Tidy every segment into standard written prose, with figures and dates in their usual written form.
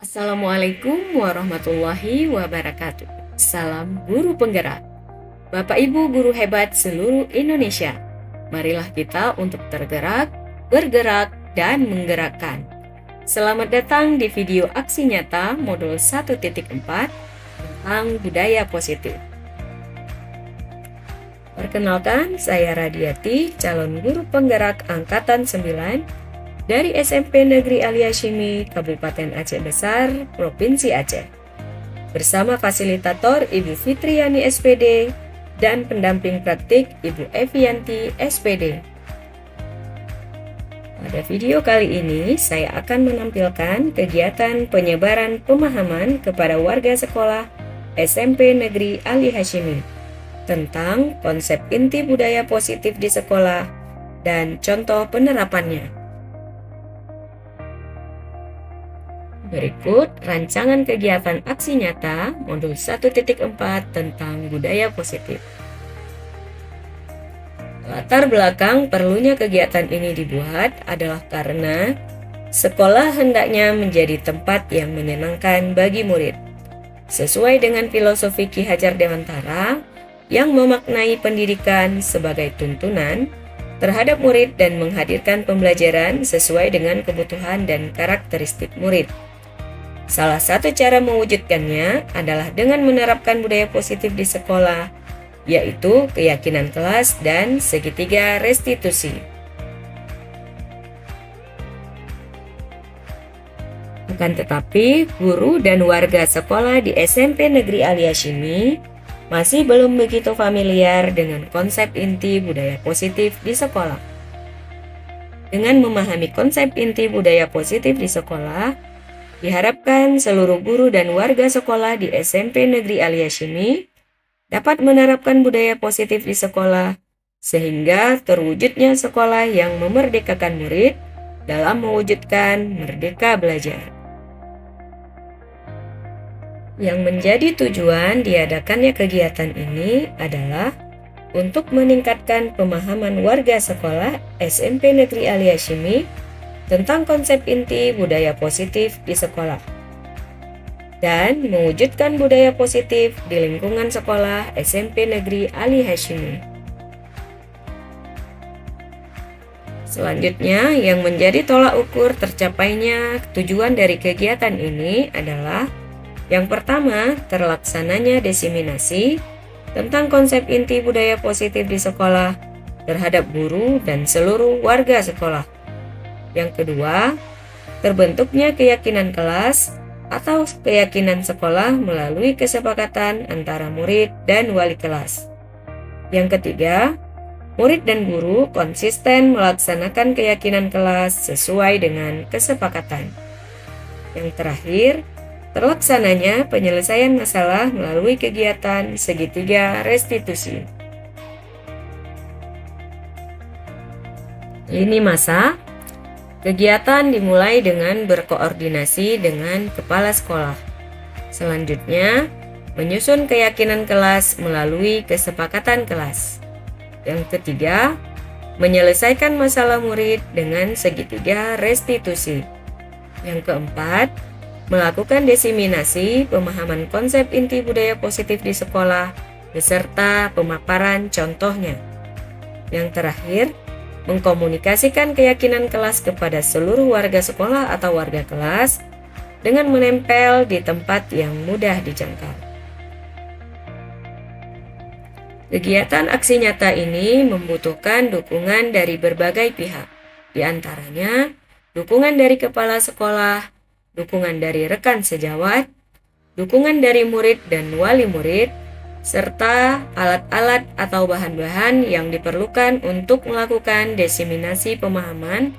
Assalamualaikum warahmatullahi wabarakatuh. Salam guru penggerak. Bapak Ibu guru hebat seluruh Indonesia. Marilah kita untuk tergerak, bergerak, dan menggerakkan. Selamat datang di video aksi nyata modul 1.4 tentang budaya positif. Perkenalkan, saya Radiati, calon guru penggerak angkatan 9 dari SMP Negeri Ali Hashimi, Kabupaten Aceh Besar, Provinsi Aceh. Bersama fasilitator Ibu Fitriani SPD dan pendamping praktik Ibu Evianti SPD. Pada video kali ini, saya akan menampilkan kegiatan penyebaran pemahaman kepada warga sekolah SMP Negeri Ali Hashimi tentang konsep inti budaya positif di sekolah dan contoh penerapannya. Berikut rancangan kegiatan aksi nyata modul 1.4 tentang budaya positif. Latar belakang perlunya kegiatan ini dibuat adalah karena sekolah hendaknya menjadi tempat yang menyenangkan bagi murid. Sesuai dengan filosofi Ki Hajar Dewantara yang memaknai pendidikan sebagai tuntunan terhadap murid dan menghadirkan pembelajaran sesuai dengan kebutuhan dan karakteristik murid. Salah satu cara mewujudkannya adalah dengan menerapkan budaya positif di sekolah, yaitu keyakinan kelas dan segitiga restitusi. Akan tetapi, guru dan warga sekolah di SMP Negeri Ali Hashimi masih belum begitu familiar dengan konsep inti budaya positif di sekolah. Dengan memahami konsep inti budaya positif di sekolah, diharapkan seluruh guru dan warga sekolah di SMP Negeri Ali Hashimi dapat menerapkan budaya positif di sekolah sehingga terwujudnya sekolah yang memerdekakan murid dalam mewujudkan merdeka belajar. Yang menjadi tujuan diadakannya kegiatan ini adalah untuk meningkatkan pemahaman warga sekolah SMP Negeri Ali Hashimi tentang konsep inti budaya positif di sekolah dan mewujudkan budaya positif di lingkungan sekolah SMP Negeri Ali Hashimi. Selanjutnya, yang menjadi tolak ukur tercapainya tujuan dari kegiatan ini adalah yang pertama, terlaksananya diseminasi tentang konsep inti budaya positif di sekolah terhadap guru dan seluruh warga sekolah. Yang kedua, terbentuknya keyakinan kelas atau keyakinan sekolah melalui kesepakatan antara murid dan wali kelas. Yang ketiga, murid dan guru konsisten melaksanakan keyakinan kelas sesuai dengan kesepakatan. Yang terakhir, terlaksananya penyelesaian masalah melalui kegiatan segitiga restitusi. Lini masa. Kegiatan dimulai dengan berkoordinasi dengan kepala sekolah. Selanjutnya, menyusun keyakinan kelas melalui kesepakatan kelas. Yang ketiga, menyelesaikan masalah murid dengan segitiga restitusi. Yang keempat, melakukan diseminasi pemahaman konsep inti budaya positif di sekolah beserta pemaparan contohnya. Yang terakhir, mengkomunikasikan keyakinan kelas kepada seluruh warga sekolah atau warga kelas dengan menempel di tempat yang mudah dijangkau. Kegiatan aksi nyata ini membutuhkan dukungan dari berbagai pihak, di antaranya dukungan dari kepala sekolah, dukungan dari rekan sejawat, dukungan dari murid dan wali murid, serta alat-alat atau bahan-bahan yang diperlukan untuk melakukan diseminasi pemahaman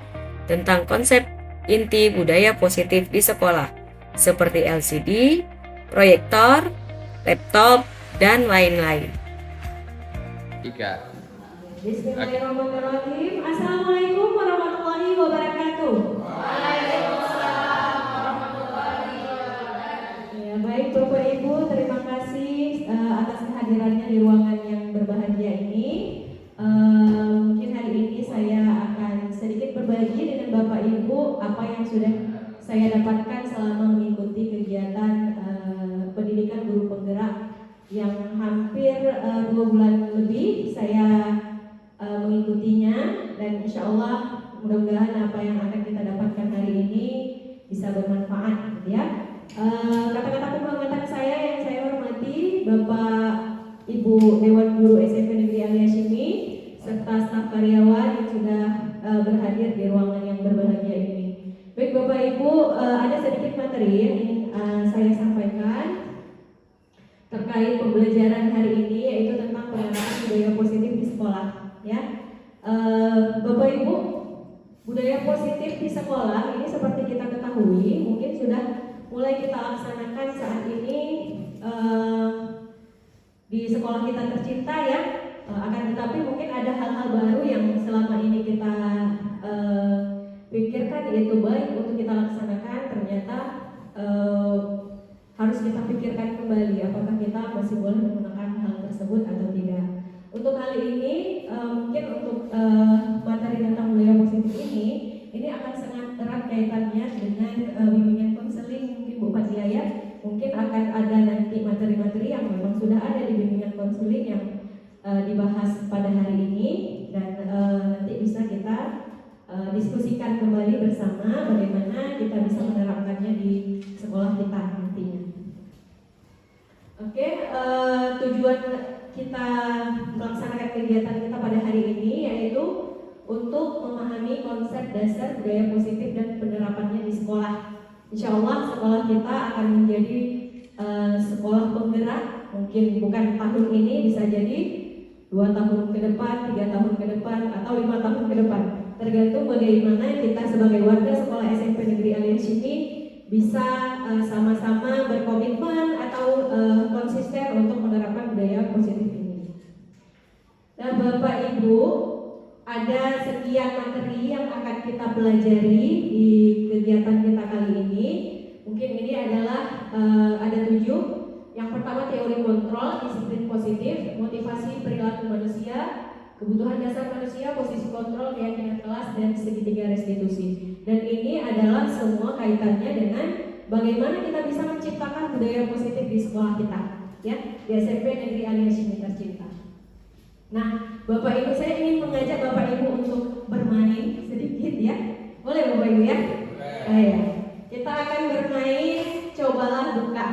tentang konsep inti budaya positif di sekolah, seperti LCD, proyektor, laptop, dan lain-lain. Bismillahirrahmanirrahim. Assalamualaikum warahmatullahi wabarakatuh. saya dapatkan selama mengikuti kegiatan pendidikan guru penggerak yang hampir 2 bulan lebih saya mengikutinya, dan insya Allah mudah-mudahan apa yang akan kita dapatkan hari ini bisa bermanfaat, gitu ya. Kata-kata penghormatan saya yang saya hormati Bapak Ibu Dewan Guru SMP Negeri Ali Hashimi serta staf karyawan yang sudah berhadir di ruangan yang berbahagia ini. Baik Bapak Ibu, ada sedikit materi yang ingin saya sampaikan terkait pembelajaran hari ini, yaitu tentang penerapan budaya positif di sekolah. Ya, Bapak Ibu, budaya positif di sekolah ini seperti kita ketahui mungkin sudah mulai kita laksanakan saat ini di sekolah kita tercinta ya. Akan tetapi mungkin ada hal-hal baru yang selama ini kita pikirkan itu baik untuk kita laksanakan, ternyata harus kita pikirkan kembali apakah kita masih boleh menggunakan hal tersebut atau tidak. Untuk hal ini mungkin untuk materi tentang budaya positif ini akan sangat erat kaitannya dengan bimbingan konseling. Mungkin Bu Fatia ya, mungkin akan ada nanti materi-materi yang memang sudah ada di bimbingan konseling yang dibahas pada hari ini, dan nanti bisa kita diskusikan kembali bersama bagaimana kita bisa menerapkannya di sekolah kita nantinya. Oke, tujuan kita melaksanakan kegiatan kita pada hari ini yaitu untuk memahami konsep dasar budaya positif dan penerapannya di sekolah. Insya Allah sekolah kita akan menjadi sekolah penggerak, mungkin bukan tahun ini, bisa jadi 2 tahun ke depan, 3 tahun ke depan, atau 5 tahun ke depan, tergantung bagaimana kita sebagai warga sekolah SMP Negeri Ali Hashimi bisa sama-sama berkomitmen atau konsisten untuk menerapkan budaya positif ini. Nah Bapak Ibu, ada sekian materi yang akan kita pelajari di kegiatan kita kali ini. Mungkin ini adalah ada 7. Yang pertama teori kontrol, disiplin positif, motivasi perilaku manusia, kebutuhan dasar manusia, posisi kontrol, keyakinan kelas, dan segitiga restitusi. Dan ini adalah semua kaitannya dengan bagaimana kita bisa menciptakan budaya positif di sekolah kita, ya, di SMP Negeri Ali Hashimi tercinta. Nah, Bapak Ibu, saya ingin mengajak Bapak Ibu untuk bermain sedikit ya. Boleh Bapak Ibu ya? Ya. Kita akan bermain cobalah buka.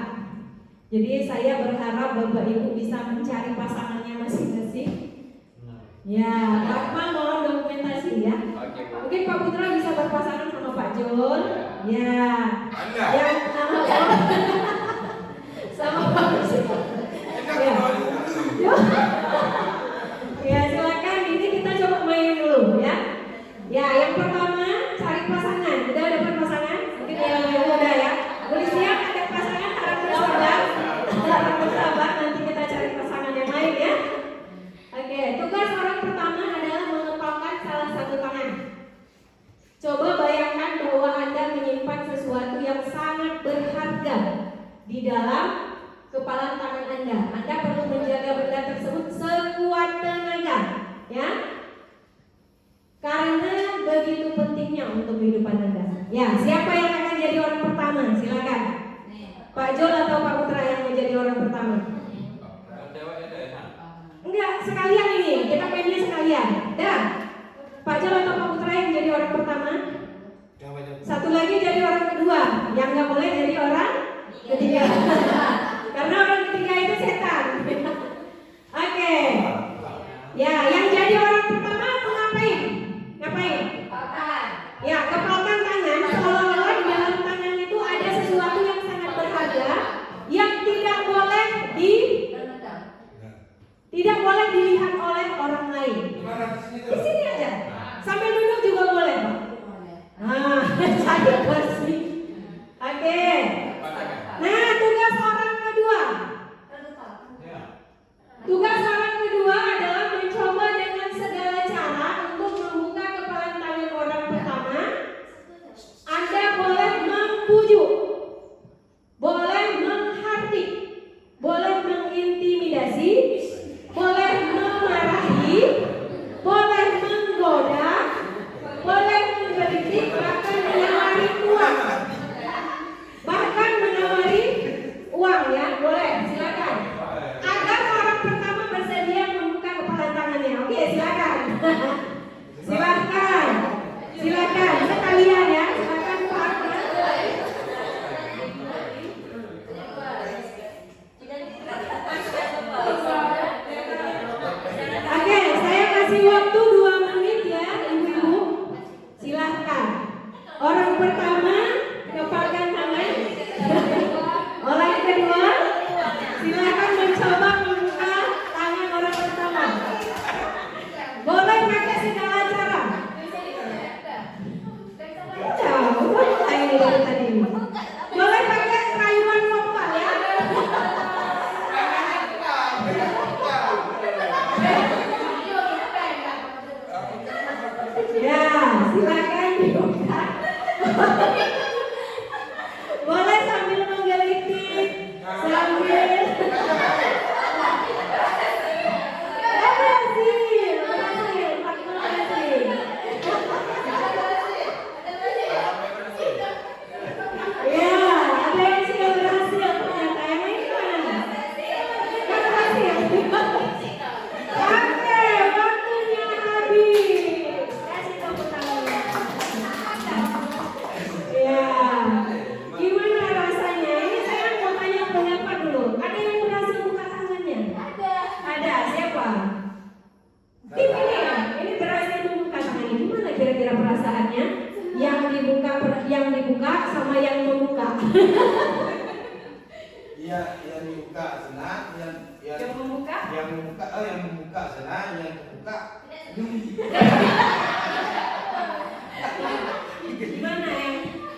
Jadi saya berharap Bapak Ibu bisa mencari pasangannya masing-masing. Ya, Pak mohon dokumentasi ya. Mungkin Pak Putra bisa berpasangan sama Pak Jun. Ya. Yang sama Pak Putra. Ya. Ya, silakan, ini kita coba main dulu ya. Ya, yang pertama cari pasangan. Udah dapat pasangan? Mungkin yang udah ya. Boleh siap ada pasangan, harap bersabar. Harap bersabar, nanti kita cari pasangan yang lain ya. Oke, tugas orang pertama adalah mengepalkan salah satu tangan. Coba bayangkan bahwa Anda menyimpan sesuatu yang sangat berharga di dalam kepalan tangan Anda. Anda perlu menjaga benda tersebut sekuat tenaga, ya. Karena begitu pentingnya untuk kehidupan Anda. Ya, siapa yang akan jadi orang pertama? Silakan. Pak Jol atau Pak Putra yang menjadi orang pertama? Enggak, sekalian ini. Kita mainnya sekalian. Dah. Pak Jol atau Pak Putra yang jadi orang pertama? Satu lagi jadi orang kedua. Yang nggak boleh jadi orang ketiga. Karena orang ketiga itu setan. Oke. Ya, yang jadi orang pertama ngapain? Ngapain? Ya, kepalkan tangan. Seolah-olah di dalam tangan itu ada sesuatu yang sangat berharga yang tidak boleh dilihat oleh orang lain. Di sini aja. Sampai duduk juga boleh, Pak. Nah, jadi bersih. Oke. Nah, tugas orang kedua. Boleh pakai rayuan lokal ya. Ya, silakan dibuka. Boleh sambil menggelitik, sambil sama yang membuka. Iya, yang dibuka senang, yang membuka senang, yang terbuka. Gimana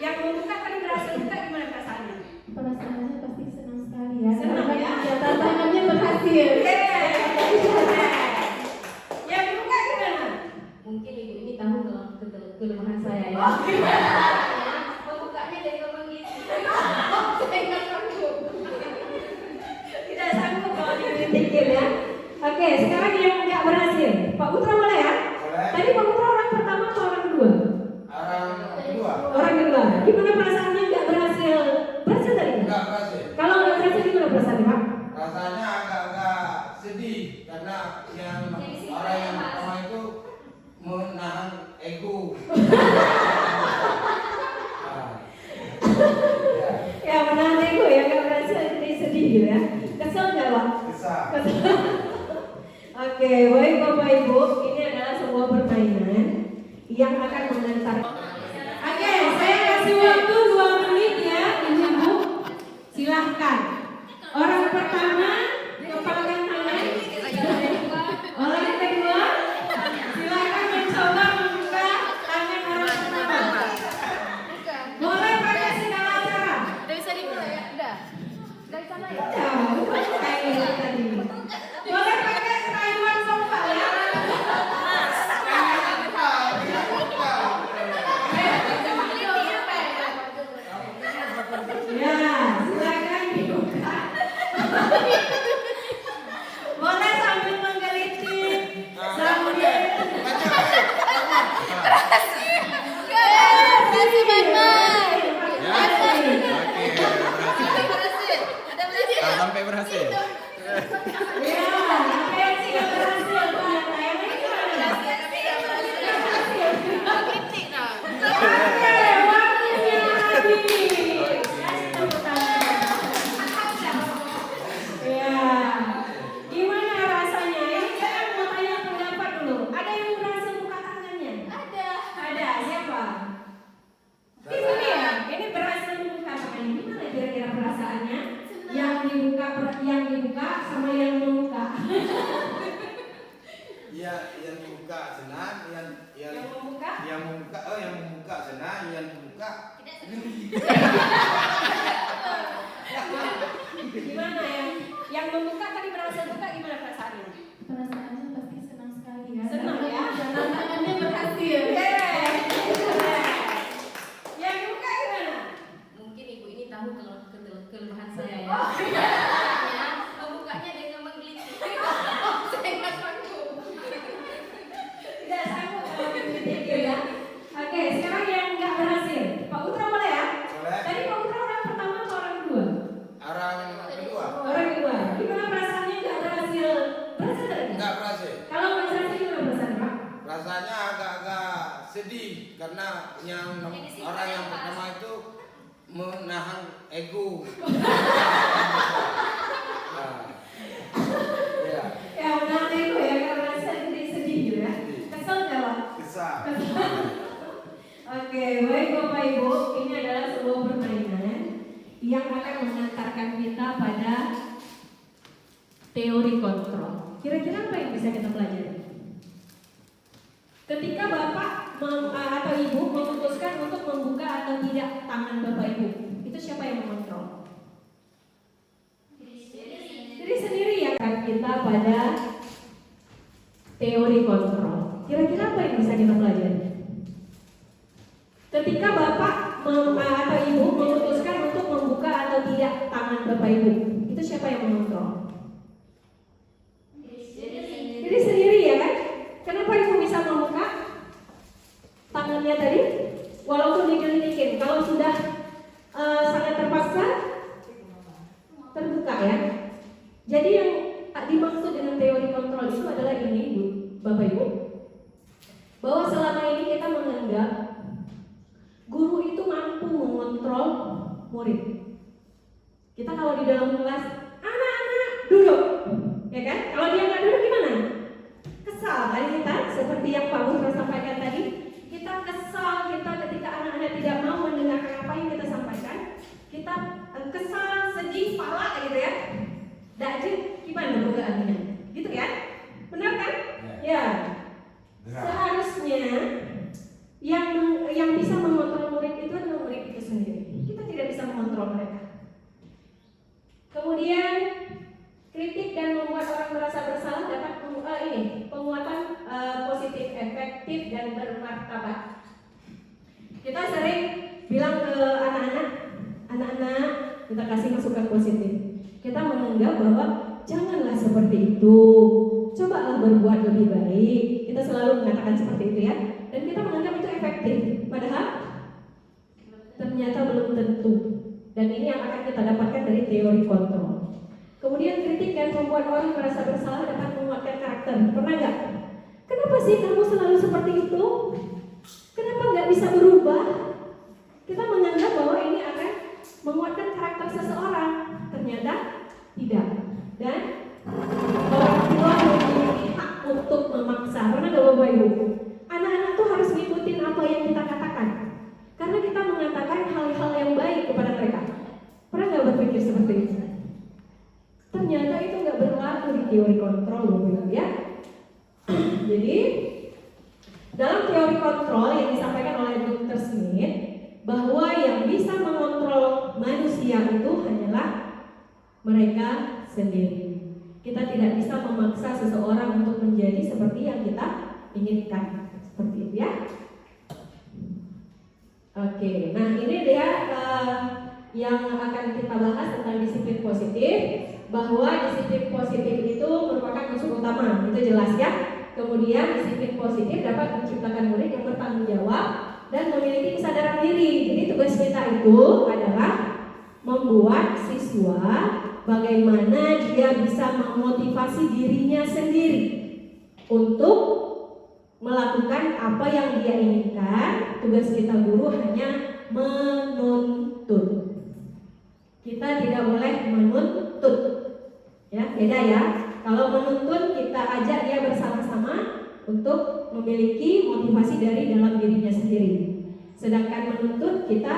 yang membuka tadi berhasil buka, gimana perasaannya? Perasaannya pasti senang sekali ya. Senang ya? Ya, tantangannya berhasil. Yang membuka gimana? Mungkin ibu ini tahu kelemahan saya ya. Membukanya dari ngomong gitu. Saya nggak sanggup. Tidak sanggup kalau dipikir ya. Oke, sekarang yang nggak berhasil. Pak Putra boleh ya? Boleh. Tadi Pak Putra orang pertama atau orang kedua? Orang kedua. Orang kedua. Gimana perasaannya nggak berhasil? Berhasil tadi? Enggak berhasil. Kalau nggak berhasil gimana perasaannya Pak? Rasanya agak-agak sedih karena orang yang pertama itu menahan ego. Ya menahan ego ya, nggak berhasil jadi sedih gitu ya. Kesel nggak Pak? Kesal. Oke, baik Bapak Ibu, ini adalah sebuah permainan yang akan mengantar. Oke, saya kasih waktu 2 menit ya, Ibu. Silahkan. Orang pertama kepalkan tangan. Orang kedua silahkan mencoba membuka tangan orang pertama. Boleh pakai segala cara. Udah bisa dimulai ya? Udah. Dari sana ya? Boleh pakai rayuan sofa ya. Ya, silakan dibuka. Boleh sambil menggelitik, sambil Berhasil, Batman. Sampai berhasil. ya, apa yang sih nggak berhasil Pak? Tayangnya gimana? Kritik nah. Oke, waktunya habis. Kasih tepuk tangan. Ya, gimana rasanya? Ini saya mau tanya pendapat dulu. Ada yang berhasil buka tangannya? Ada. Siapa? Itu dia. Ini berhasil membuka tangannya. Gimana kira-kira perasaannya? Yang dibuka sama yang membuka. Iya, yang dibuka senang, Yang membuka? yang membuka senang, yang terbuka. Gimana ya? Yang membuka tadi berhasil buka, gimana perasaannya? Perasaannya pasti senang sekali ya. Senang ya? Tantangannya berhasil. Yang buka gimana? Mungkin ibu ini tahu kelemahan saya ya. Membukanya dengan menggelitik. Saya nggak sanggup. Tidak sanggup kalau dipikir ya. Oke, sekarang yang nggak berhasil. Pak Putra boleh ya? Boleh. Tadi Pak Putra orang pertama atau orang kedua? Orang kedua. Orang kedua. Gimana perasaannya nggak berhasil? Berhasil tadi? Enggak berhasil. Kalau nggak berhasil gimana perasaannya Pak? Rasanya agak-agak sedih karena orang yang pertama itu menahan ego. Ya, Ya menahan ego ya, kalau berhasil jadi sedih gitu ya. Kesel nggak Pak? kesal. Oke, baik Bapak Ibu, ini adalah sebuah permainan yang akan mengantarkan kita pada teori kontrol. Kira-kira apa yang bisa kita pelajari? Ketika Bapak atau Ibu memutuskan untuk membuka atau tidak tangan Bapak Ibu, itu kita pada teori kontrol. Kira-kira apa yang bisa kita pelajari? Ketika Bapak atau Ibu memutuskan untuk membuka atau tidak tangan Bapak Ibu, itu siapa yang mengontrol? Diri sendiri ya kan? Kenapa Ibu bisa membuka tangannya tadi? Walaupun digelidikin, kalau sudah sangat terpaksa terbuka ya. Jadi yang dimaksud dengan teori kontrol itu adalah ini, Bu, Bapak Ibu, bahwa selama ini kita menganggap guru itu mampu mengontrol murid. Kita kalau di dalam kelas, anak-anak duduk, ya kan? Kalau dia nggak duduk gimana? Kesal kan kita, seperti yang Pak Putra sampaikan tadi. Kita kesal, kita ketika anak-anak tidak mau mendengarkan apa yang kita sampaikan, kita kesal, sedih, pala gitu ya. Dajin gimana dugaannya? Gitu ya? Benar kan? Ya. Seharusnya yang bisa mengontrol murid itu adalah murid itu sendiri. Kita tidak bisa mengontrol mereka. Kemudian kritik dan membuat orang merasa bersalah dapat penguatan positif, efektif dan bermartabat. Kita sering bilang ke anak-anak kita kasih masukan positif. Kita menganggap bahwa janganlah seperti itu, cobalah berbuat lebih baik. Kita selalu mengatakan seperti itu ya. Dan kita menganggap itu efektif, padahal ternyata belum tentu. Dan ini yang akan kita dapatkan dari teori kontrol. Kemudian kritik dan membuat orang merasa bersalah dapat menguatkan karakter. Pernah nggak? Kenapa sih kamu selalu seperti itu? Kenapa nggak bisa berubah? Kita menganggap bahwa ini akan menguatkan karakter seseorang. Ternyata tidak. Dan orang tua memiliki hak untuk memaksa. Pernah nggak Bapak Ibu? Anak-anak tuh harus ngikutin apa yang kita katakan. Karena kita mengatakan hal-hal yang baik kepada mereka. Pernah nggak berpikir seperti itu? Ternyata itu nggak berlaku di teori kontrol, Bapak Ibu ya. Jadi dalam teori kontrol yang disampaikan oleh Dr. Smith, bahwa yang bisa mengontrol manusia itu hanyalah mereka sendiri. Kita tidak bisa memaksa seseorang untuk menjadi seperti yang kita inginkan. Seperti itu ya. Oke, nah ini dia yang akan kita bahas tentang disiplin positif. Bahwa disiplin positif itu merupakan unsur utama, itu jelas ya. Kemudian disiplin positif dapat menciptakan murid yang bertanggung jawab dan memiliki kesadaran diri. Jadi tugas kita itu adalah membuat siswa bagaimana dia bisa memotivasi dirinya sendiri untuk melakukan apa yang dia inginkan. Tugas kita guru hanya menuntut. Kita tidak boleh menuntut. Ya, beda ya. Kalau menuntut kita ajak dia bersama-sama untuk memiliki motivasi dari dalam dirinya sendiri. Sedangkan menuntut kita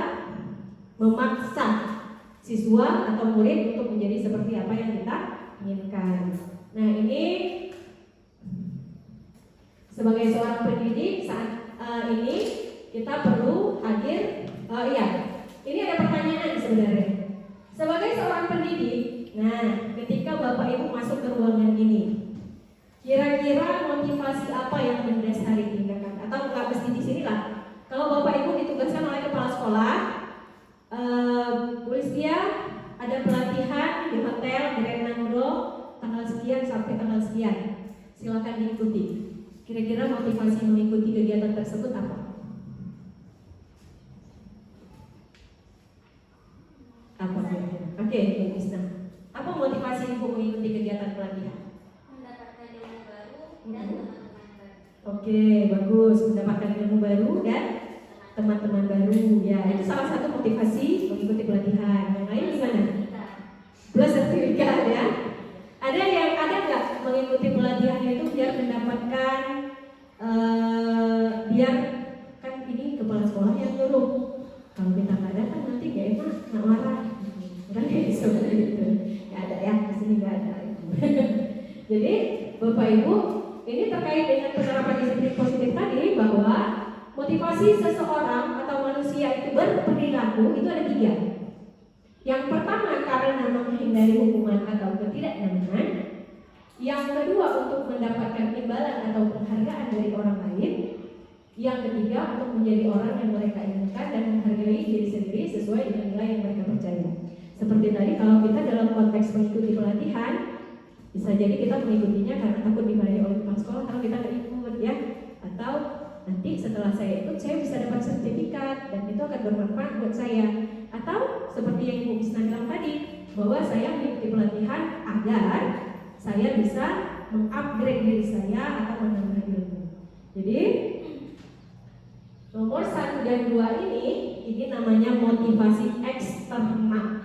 memaksa siswa atau murid untuk menjadi seperti apa yang kita inginkan. Nah, ini sebagai seorang pendidik saat ini kita perlu hadir. Ini ada pertanyaan sebenarnya. Sebagai seorang pendidik, nah, ketika Bapak Ibu masuk ke ruangan ini, kira-kira motivasi apa yang mendasari tindakan? Atau nggak mesti di sini lah. Kalau Bapak Ibu ditugaskan oleh kepala sekolah, Bu Listia, ada pelatihan di hotel Grand Nangdo tanggal sekian sampai tanggal sekian. Silakan diikuti. Kira-kira motivasi mengikuti kegiatan tersebut apa? Apa kira-kira? Oke, Bu Isna. Apa motivasi Ibu mengikuti kegiatan pelatihan? Mendapatkan ilmu baru dan teman-teman baru. Oke, bagus. Mendapatkan ilmu baru dan teman-teman baru. Ya, itu salah satu motivasi mengikuti pelatihan. Yang lain gimana? Plus sertifikat ya. Ada nggak mengikuti pelatihan itu biar mendapatkan biar kan ini kepala sekolah yang nyuruh. Kalau kita nggak datang nanti gak enak, nggak marah. Kan seperti itu. Nggak ada ya, di sini nggak ada. Jadi Bapak Ibu, ini terkait dengan penerapan disiplin positif tadi, bahwa motivasi seseorang atau manusia itu berperilaku itu ada 3. Yang pertama karena menghindari hukuman atau ketidaknyamanan. Yang kedua, untuk mendapatkan imbalan atau penghargaan dari orang lain. Yang ketiga, untuk menjadi orang yang mereka inginkan dan menghargai diri sendiri sesuai dengan nilai yang mereka percaya. Seperti tadi, kalau kita dalam konteks mengikuti pelatihan, bisa jadi kita mengikutinya karena takut dimarahi oleh kepala sekolah kalau kita nggak ikut ya. Atau nanti setelah saya ikut, saya bisa dapat sertifikat dan itu akan bermanfaat buat saya. Atau seperti yang Ibu Bisna bilang tadi, bahwa saya mengikuti pelatihan agar saya bisa mengupgrade diri saya atau menambah ilmu. Jadi nomor 1 dan 2 ini namanya motivasi eksternal.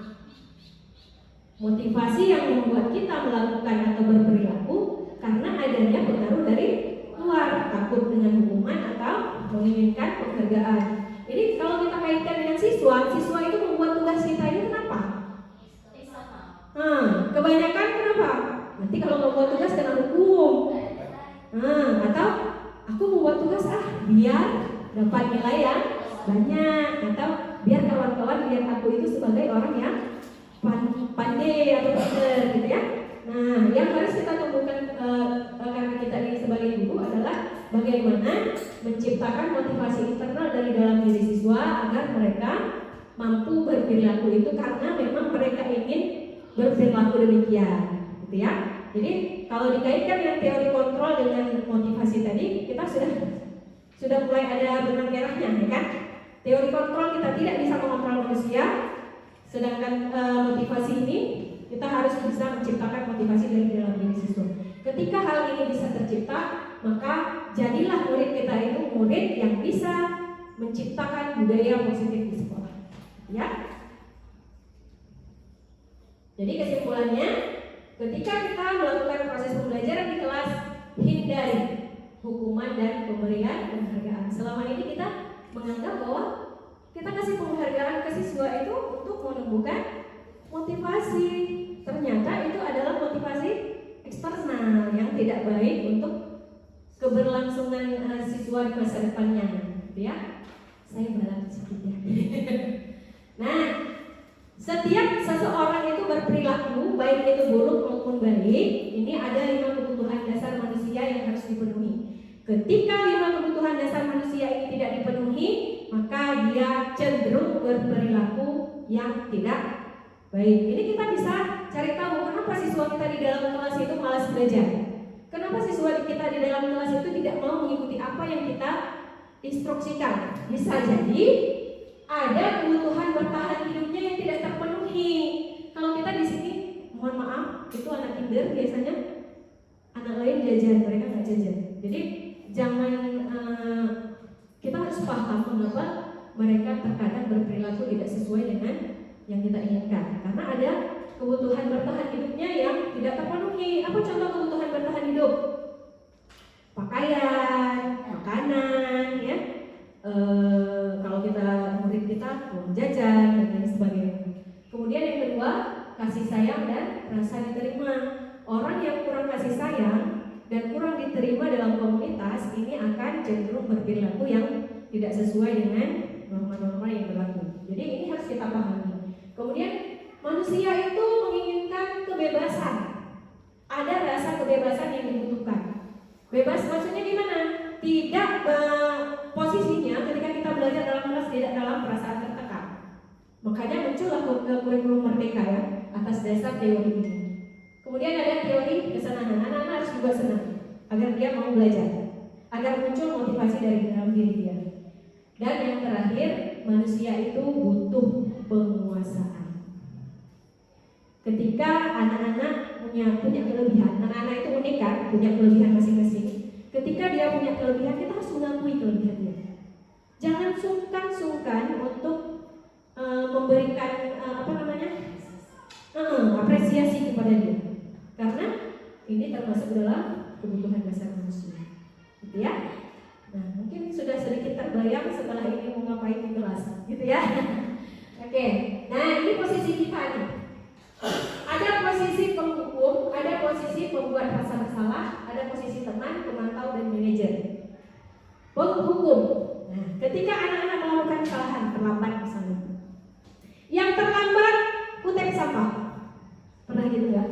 Motivasi yang membuat kita melakukan atau berperilaku karena adanya pengaruh dari luar, takut dengan hukuman atau menginginkan penghargaan. Jadi kalau kita kaitkan dengan siswa itu membuat tugas kita ini kenapa? Kebanyakan kenapa? Nanti kalau membuat tugas kena hukum. Atau aku membuat tugas biar dapat nilai yang banyak, atau biar kawan-kawan lihat aku itu sebagai orang yang pandai atau pintar gitu ya. Nah, yang harus kita tumbuhkan karena kita ini sebagai guru adalah bagaimana menciptakan motivasi internal dari dalam diri siswa agar mereka mampu berperilaku itu karena memang mereka ingin berperilaku demikian, gitu ya. Jadi kalau dikaitkan dengan teori kontrol dengan motivasi tadi, kita sudah mulai ada benang merahnya, ya kan? Teori kontrol kita tidak bisa mengontrol manusia. Sedangkan motivasi ini kita harus bisa menciptakan motivasi dari dalam diri siswa. Ketika hal ini bisa tercipta, maka jadilah murid kita itu murid yang bisa menciptakan budaya positif di sekolah. Ya. Jadi kesimpulannya, ketika kita melakukan proses pembelajaran di kelas, hindari hukuman dan pemberian penghargaan. Selama ini kita menganggap bahwa kita kasih penghargaan ke siswa itu untuk menumbuhkan motivasi. Ternyata itu adalah motivasi eksternal yang tidak baik untuk keberlangsungan siswa di masa depannya, gitu ya. Saya balas sedikit ya. Nah, setiap seseorang itu berperilaku, baik itu buruk maupun baik, ini ada 5 kebutuhan dasar manusia yang harus dipenuhi. Ketika 5 kebutuhan dasar manusia ini tidak dipenuhi, maka dia cenderung berperilaku yang tidak baik. Ini kita bisa cari tahu kenapa siswa kita di dalam kelas itu malas belajar. Kenapa siswa kita di dalam kelas itu tidak mau mengikuti apa yang kita instruksikan. Bisa jadi ada kebutuhan bertahan hidupnya yang tidak terpenuhi. Kalau kita di sini, mohon maaf, itu anak kinder biasanya anak lain jajan, mereka nggak jajan. Jadi jangan kita harus paham mengapa mereka terkadang berperilaku tidak sesuai dengan yang kita inginkan. Karena ada kebutuhan bertahan hidupnya yang tidak terpenuhi. Apa contoh kebutuhan bertahan hidup? Pakaian, makanan, ya. Kalau kita murid kita uang jajan dan lain sebagainya. Kemudian yang kedua, kasih sayang dan rasa diterima. Orang yang kurang kasih sayang dan kurang diterima dalam komunitas ini akan cenderung berperilaku yang tidak sesuai dengan norma-norma yang berlaku. Jadi ini harus kita pahami. Kemudian manusia itu menginginkan kebebasan. Ada rasa kebebasan yang dibutuhkan. Bebas maksudnya gimana? Tidak posisinya ketika kita belajar dalam kelas tidak dalam perasaan tertekan. Makanya muncullah kurikulum merdeka ya atas dasar teori ini. Kemudian ada teori kesenangan. Anak-anak harus juga senang agar dia mau belajar, agar muncul motivasi dari dalam diri dia. Dan yang terakhir, manusia itu butuh penguasaan. Ketika anak-anak punya kelebihan, anak-anak itu unik kan, punya kelebihan masing-masing. Ketika dia punya kelebihan, kita harus mengakui kelebihan dia. Jangan sungkan-sungkan untuk memberikan apresiasi kepada dia, karena ini termasuk dalam kebutuhan dasar manusia, gitu ya. Nah, mungkin sudah sedikit terbayang setelah ini mau ngapain di kelas, gitu ya. Oke, nah ini posisi kita nih. Ada posisi penghukum, ada posisi pembuat rasa bersalah, ada posisi teman, pemantau, dan manajer. Penghukum. Nah, ketika anak-anak melakukan kesalahan, terlambat misalnya. Yang terlambat kutip sampah. Pernah gitu nggak?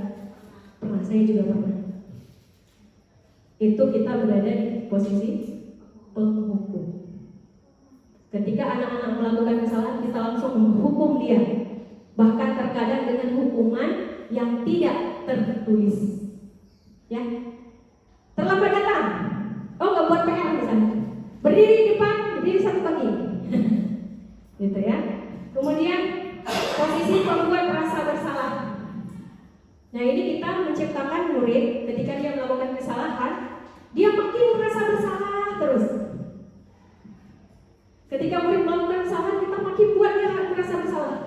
Pernah, saya juga pernah. itu kita berada di posisi penghukum. Ketika anak-anak melakukan kesalahan, kita langsung menghukum dia, bahkan terkadang dengan hukuman yang tidak tertulis. Ya, terlambat datang, oh nggak buat PR misalnya, berdiri di depan, berdiri satu kaki, gitu ya. Kemudian posisi pembuat merasa bersalah. Nah ini kita menciptakan murid ketika dia melakukan kesalahan, dia makin merasa bersalah terus. Ketika murid melakukan kesalahan, kita makin buat dia merasa bersalah.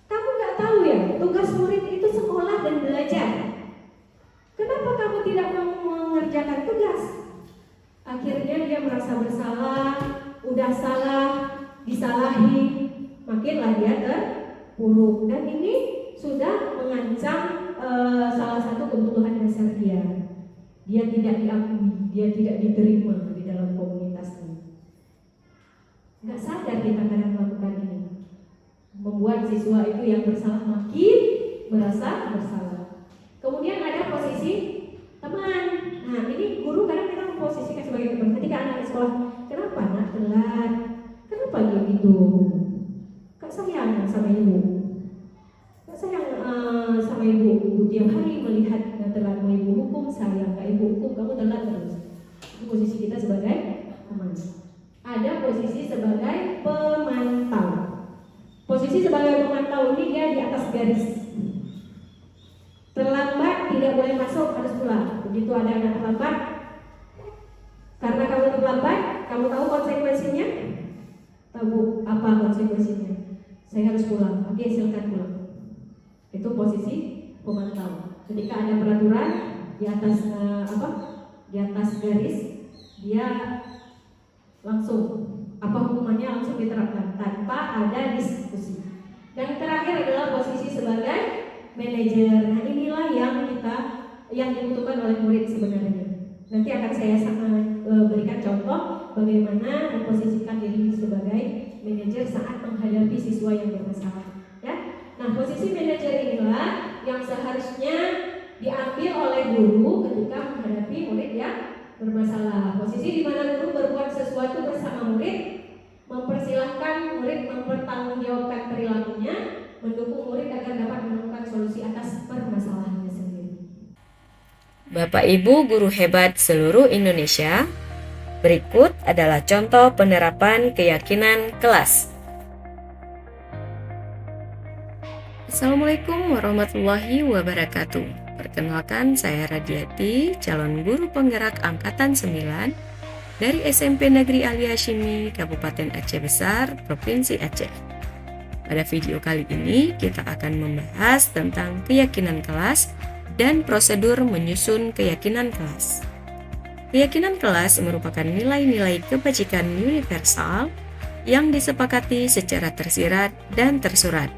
Kamu nggak tahu ya, tugas murid itu sekolah dan belajar. Kenapa kamu tidak mau mengerjakan tugas? Akhirnya dia merasa bersalah, udah salah, disalahi, makinlah dia terpuruk. Dan ini sudah mengancam salah satu kebutuhan dasar dia. Dia tidak diakui, dia tidak diterima di dalam komunitasnya. Nggak sadar kita kadang melakukan ini, membuat siswa itu yang bersalah makin merasa bersalah. Kemudian ada posisi teman. Nah ini guru kadang kita memposisikan sebagai teman. Ketika anak di sekolah, kenapa nak telat? Kenapa dia gitu? Kak sayang sama ibu. Kak sayang sama ibu. Ibu tiap hari melihat telat, mau ibu hukum saya, kak ibu hukum kamu telat terus. Itu posisi kita sebagai teman. Ada posisi sebagai pemantau. Posisi sebagai pemantau ini dia di atas garis. Terlambat tidak boleh masuk, harus pulang. Begitu ada anak terlambat, karena kamu terlambat, kamu tahu konsekuensinya? Tahu apa konsekuensinya? Saya harus pulang. Oke, silakan pulang. Itu posisi pemantau. Ketika ada peraturan di atas di atas garis, dia langsung apa hukumannya langsung diterapkan tanpa ada diskusi. Dan terakhir adalah posisi sebagai manajer. Nah inilah yang dibutuhkan oleh murid sebenarnya. Nanti akan saya berikan contoh bagaimana memposisikan diri sebagai manajer saat menghadapi siswa yang bermasalah. Ya, nah posisi manajer inilah yang seharusnya diambil oleh guru ketika menghadapi murid yang bermasalah. Posisi di mana guru berbuat sesuatu bersama murid, mempersilahkan murid mempertanggungjawabkan perilakunya, mendukung murid agar dapat menemukan solusi atas permasalahannya sendiri. Bapak Ibu guru hebat seluruh Indonesia, berikut adalah contoh penerapan keyakinan kelas. Assalamualaikum warahmatullahi wabarakatuh. Perkenalkan, saya Radiati, calon guru penggerak angkatan 9 dari SMP Negeri Ali Hashimi, Kabupaten Aceh Besar, Provinsi Aceh. Pada video kali ini, kita akan membahas tentang keyakinan kelas dan prosedur menyusun keyakinan kelas. Keyakinan kelas merupakan nilai-nilai kebajikan universal yang disepakati secara tersirat dan tersurat,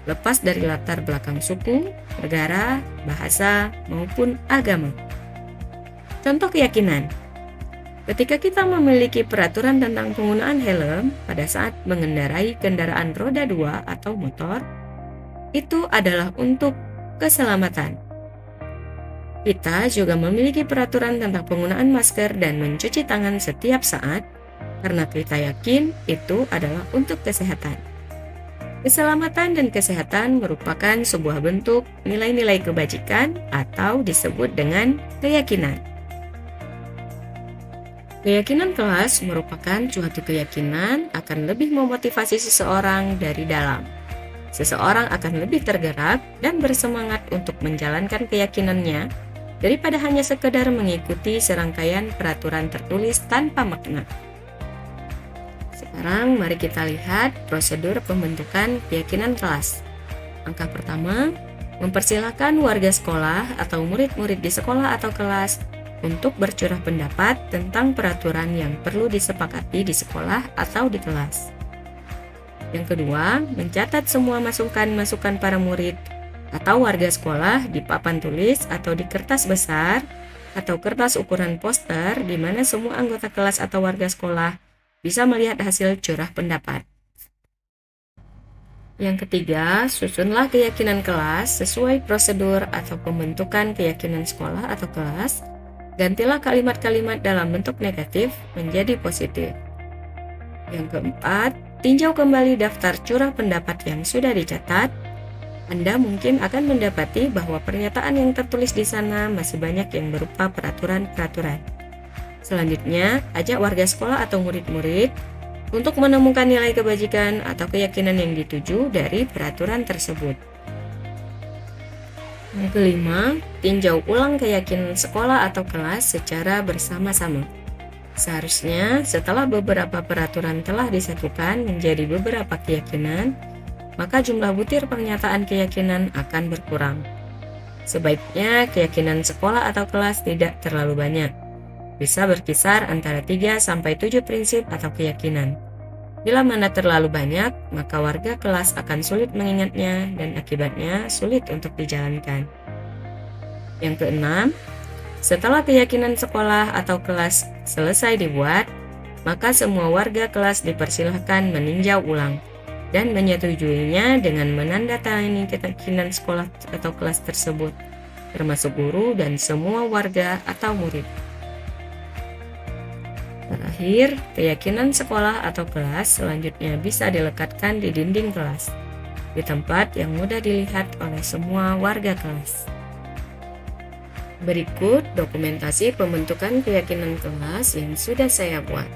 lepas dari latar belakang suku, negara, bahasa, maupun agama. Contoh keyakinan. Ketika kita memiliki peraturan tentang penggunaan helm pada saat mengendarai kendaraan roda 2 atau motor, itu adalah untuk keselamatan. Kita juga memiliki peraturan tentang penggunaan masker dan mencuci tangan setiap saat, karena kita yakin itu adalah untuk kesehatan. Keselamatan dan kesehatan merupakan sebuah bentuk nilai-nilai kebajikan atau disebut dengan keyakinan. Keyakinan kelas merupakan suatu keyakinan akan lebih memotivasi seseorang dari dalam. Seseorang akan lebih tergerak dan bersemangat untuk menjalankan keyakinannya daripada hanya sekedar mengikuti serangkaian peraturan tertulis tanpa makna. Sekarang mari kita lihat prosedur pembentukan keyakinan kelas. Langkah pertama, mempersilahkan warga sekolah atau murid-murid di sekolah atau kelas untuk bercurah pendapat tentang peraturan yang perlu disepakati di sekolah atau di kelas. Yang kedua, mencatat semua masukan-masukan para murid atau warga sekolah di papan tulis atau di kertas besar atau kertas ukuran poster di mana semua anggota kelas atau warga sekolah bisa melihat hasil curah pendapat. Yang ketiga, susunlah keyakinan kelas sesuai prosedur atau pembentukan keyakinan sekolah atau kelas Gantilah kalimat-kalimat dalam bentuk negatif menjadi positif. Yang keempat, tinjau kembali daftar curah pendapat yang sudah dicatat. Anda mungkin akan mendapati bahwa pernyataan yang tertulis di sana masih banyak yang berupa peraturan-peraturan. Selanjutnya, ajak warga sekolah atau murid-murid untuk menemukan nilai kebajikan atau keyakinan yang dituju dari peraturan tersebut. Yang kelima, tinjau ulang keyakinan sekolah atau kelas secara bersama-sama. Seharusnya setelah beberapa peraturan telah disatukan menjadi beberapa keyakinan, maka jumlah butir pernyataan keyakinan akan berkurang. Sebaiknya keyakinan sekolah atau kelas tidak terlalu banyak. Bisa berkisar antara 3-7 prinsip atau keyakinan. Bila mana terlalu banyak, maka warga kelas akan sulit mengingatnya dan akibatnya sulit untuk dijalankan. Yang keenam, setelah keyakinan sekolah atau kelas selesai dibuat, maka semua warga kelas dipersilahkan meninjau ulang dan menyetujuinya dengan menandatangani keyakinan sekolah atau kelas tersebut, termasuk guru dan semua warga atau murid. Terakhir, keyakinan sekolah atau kelas selanjutnya bisa dilekatkan di dinding kelas, di tempat yang mudah dilihat oleh semua warga kelas. Berikut dokumentasi pembentukan keyakinan kelas yang sudah saya buat.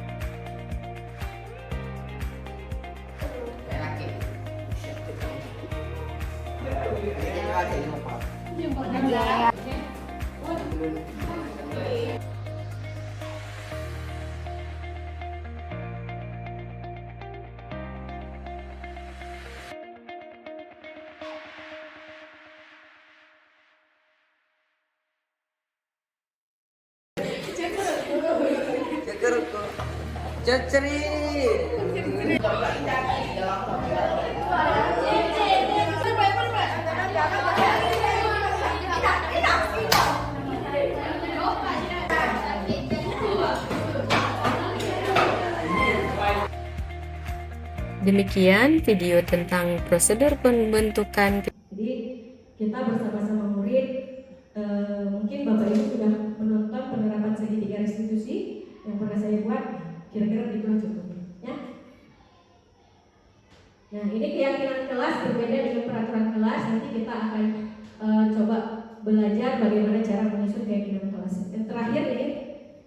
Demikian video tentang prosedur pembentukan. Jadi kita bersama-sama murid, mungkin Bapak Ibu sudah menonton penerapan segitiga restitusi yang pernah saya buat, kira-kira begitulah contohnya, ya. Nah, ini keyakinan kelas berbeda dengan peraturan kelas. Nanti kita akan coba belajar bagaimana cara menyusun keyakinan kelas. Dan terakhir ini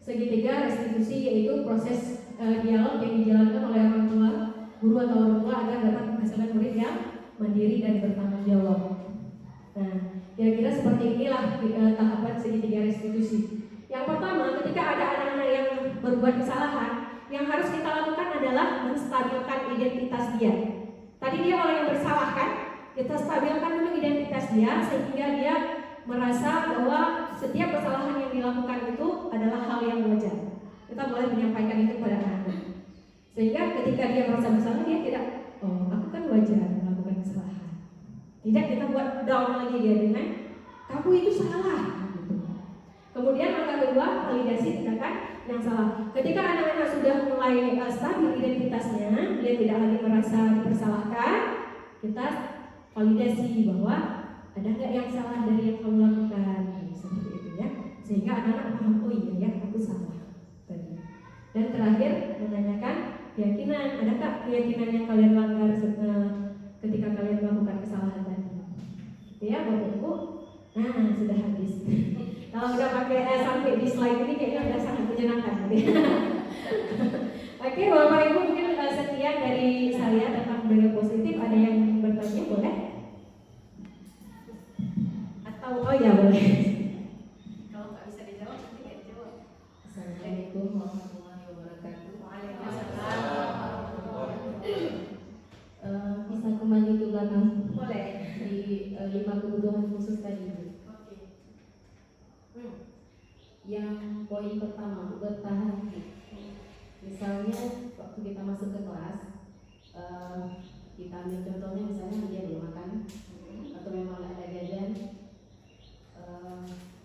segitiga restitusi, yaitu proses dialog yang dijalankan oleh orang tua, guru atau orang tua agar dapat menghasilkan murid yang mandiri dan bertanggung jawab. Nah, kira-kira seperti inilah tahapan segitiga restitusi. Yang pertama, ketika ada anak-anak yang berbuat kesalahan, yang harus kita lakukan adalah menstabilkan identitas dia. Tadi dia orang yang bersalah kan? Kita stabilkan dulu identitas dia sehingga dia merasa bahwa setiap kesalahan yang dilakukan itu adalah hal yang wajar. Kita boleh menyampaikan itu kepada anak-anak. Sehingga ketika dia merasa bersalah, dia tidak, oh aku kan wajar melakukan kesalahan. Tidak kita buat down lagi dia dengan, kamu itu salah. Kemudian langkah kedua, validasi tindakan yang salah. Ketika anak-anak sudah mulai stabil identitasnya, dia tidak lagi merasa dipersalahkan, kita validasi bahwa ada nggak yang salah dari yang kamu lakukan, seperti itu ya. Sehingga anak-anak paham, oh iya ya, aku salah. Dan terakhir menanyakan keyakinan, adakah keyakinan yang kalian langgar ketika kalian melakukan kesalahan tadi? Ya, Bapak Ibu. Nah, sudah habis. Kalau udah pakai sampai di slide ini kayaknya udah sangat menyenangkan. Oke, Bapak Ibu, mungkin sekian dari saya tentang budaya positif. Ada yang bertanya, boleh? Atau oh ya boleh. Kalau nggak bisa dijawab, nanti nggak dijawab. Assalamualaikum warahmatullahi wabarakatuh. Bisa kembali ke belakang? Boleh. Di 5 kebutuhan khusus tadi. Yang poin pertama, bertahan hidup. Misalnya waktu kita masuk ke kelas, kita ambil contohnya misalnya dia belum makan, atau memang ada jajan,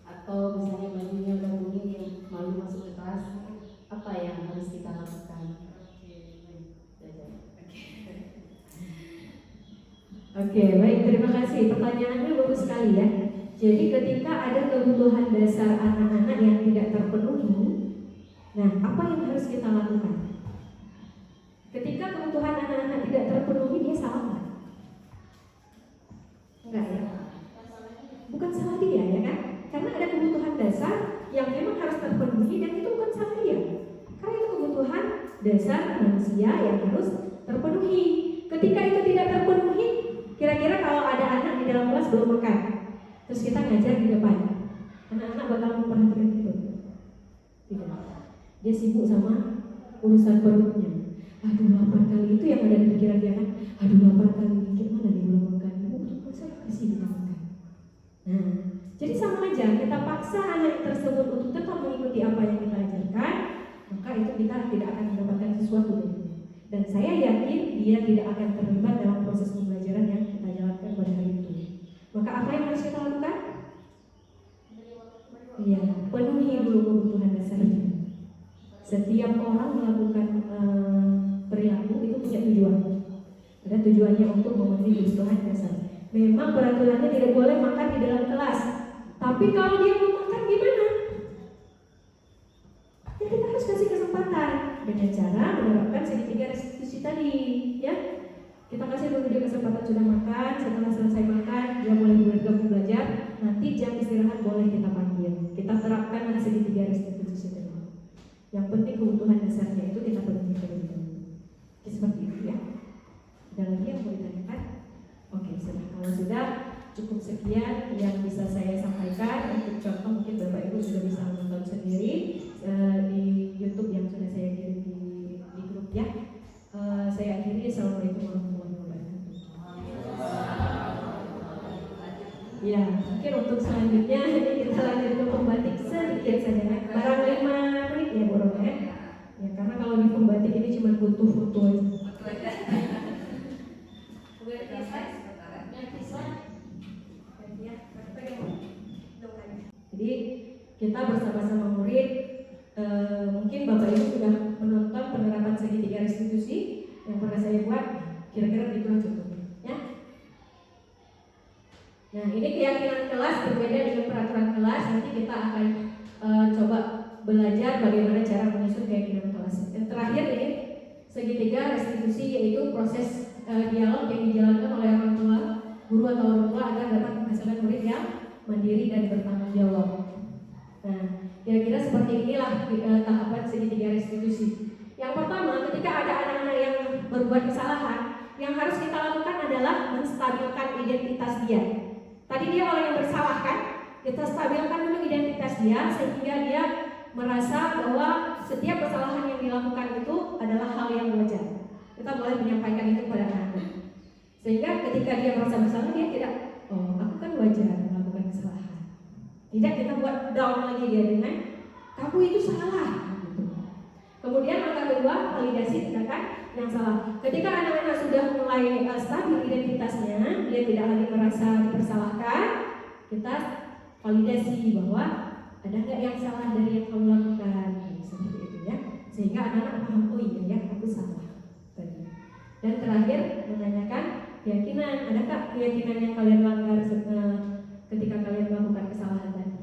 atau misalnya bajunya udah kuning dia malu masuk ke kelas, apa yang harus kita lakukan? Oke, baik, terima kasih. Pertanyaannya bagus sekali ya. Jadi ketika ada kebutuhan dasar anak-anak yang tidak terpenuhi, nah apa yang harus kita lakukan? Ketika kebutuhan anak-anak tidak terpenuhi, dia salah nggak? Enggak ya? Bukan salah dia ya kan? Karena ada kebutuhan dasar yang memang harus terpenuhi dan itu bukan salah dia. Karena itu kebutuhan dasar manusia yang harus terpenuhi. Ketika itu tidak terpenuhi, kira-kira kalau ada anak di dalam kelas belum makan, terus kita ngajar di depan, anak-anak bakal memperhatikan itu? Tidak. Dia sibuk sama urusan perutnya. Aduh, lapar kali, itu yang ada di pikiran dia kan. Aduh, lapar kali, gimana nih belum makan? Masa kasih dia makan. Nah, jadi sama aja, kita paksa anak tersebut untuk tetap mengikuti apa yang kita ajarkan, maka itu kita tidak akan mendapatkan sesuatu dari dia. Dan saya yakin dia tidak akan terlibat dalam proses pembelajaran yang kita jalankan pada hari itu. Maka apa yang harus kita lakukan? Iya, penuhi dulu kebutuhan dasarnya. Setiap orang melakukan perilaku itu punya tujuan. Ada tujuannya untuk memenuhi kebutuhan dasar. Memang peraturannya tidak boleh makan di dalam kelas. Tapi kalau dia mau makan gimana? Ya kita harus kasih kesempatan dengan cara menerapkan segitiga restitusi tadi, ya. Kita kasih dulu dia kesempatan sudah makan, setelah selesai makan dia boleh bergabung belajar. Nanti jam istirahat boleh kita panggil. Kita terapkan segitiga restitusi tadi. Yang penting kebutuhan dasarnya itu kita penuhi terlebih dahulu. Seperti itu ya. Ada lagi yang mau ditanyakan? Oke, sudah. Kalau sudah, cukup sekian yang bisa saya sampaikan. Untuk contoh mungkin Bapak Ibu sudah bisa menonton sendiri di YouTube yang sudah saya kirim di grup ya. Saya akhiri. Assalamualaikum warahmatullahi wabarakatuh. Ya, mungkin untuk selanjutnya kita lanjut ke pembatik sedikit saja. Barang 5 menit ya Bu Rono ya. Ya, karena kalau di pembatik ini cuma butuh foto aja. Jadi kita bersama-sama murid, mungkin Bapak Ibu sudah menonton penerapan segitiga restitusi yang pernah saya buat, kira-kira begitulah contohnya, ya. Nah, ini keyakinan kelas berbeda dengan peraturan kelas. Nanti kita akan coba belajar bagaimana cara menyusun keyakinan kelas. Yang terakhir ini segitiga restitusi, yaitu proses dialog yang dijalankan oleh orang tua, guru atau orang tua agar dapat menghasilkan murid yang mandiri dan bertanggung jawab. Nah, kira-kira seperti inilah tahapan segitiga restitusi. Yang pertama, ketika ada anak-anak yang berbuat kesalahan, yang harus kita lakukan adalah menstabilkan identitas dia. Tadi dia orang yang bersalah kan? Kita stabilkan dulu identitas dia sehingga dia merasa bahwa setiap kesalahan yang dilakukan itu adalah hal yang wajar. Kita boleh menyampaikan itu kepada anak-anak. Sehingga ketika dia merasa bersalah, dia tidak, oh aku kan wajar melakukan kesalahan. Tidak kita buat down lagi dia dengan kamu itu salah. Kemudian langkah kedua, validasi tindakan yang salah. Ketika anak-anak sudah mulai stabil identitasnya, dia tidak lagi merasa dipersalahkan, kita validasi bahwa ada nggak yang salah dari yang kamu lakukan, seperti itu ya. Sehingga anak-anak paham, oh iya ya aku salah. Dan terakhir menanyakan keyakinan, adakah keyakinan yang kalian langgar ketika kalian melakukan kesalahan tadi?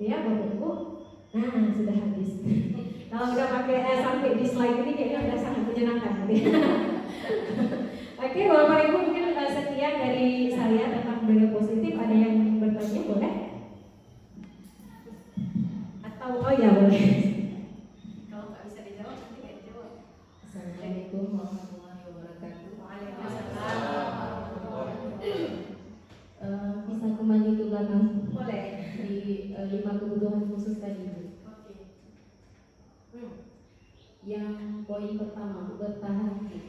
Ya Bapak Ibu, nah sudah habis. Kalau udah pakai sampai di slide ini kayaknya udah sangat menyenangkan. Oke Bapak Ibu, mungkin sekian dari saya tentang budaya positif. Ada yang bertanya boleh? Atau oh ya boleh. Kalau nggak bisa dijawab nanti nggak dijawab. Assalamualaikum warahmatullahi wabarakatuh. Bisa kembali ke belakang Boleh. di 5 kebutuhan khusus tadi. Oke. Yang poin pertama, bertahan hidup.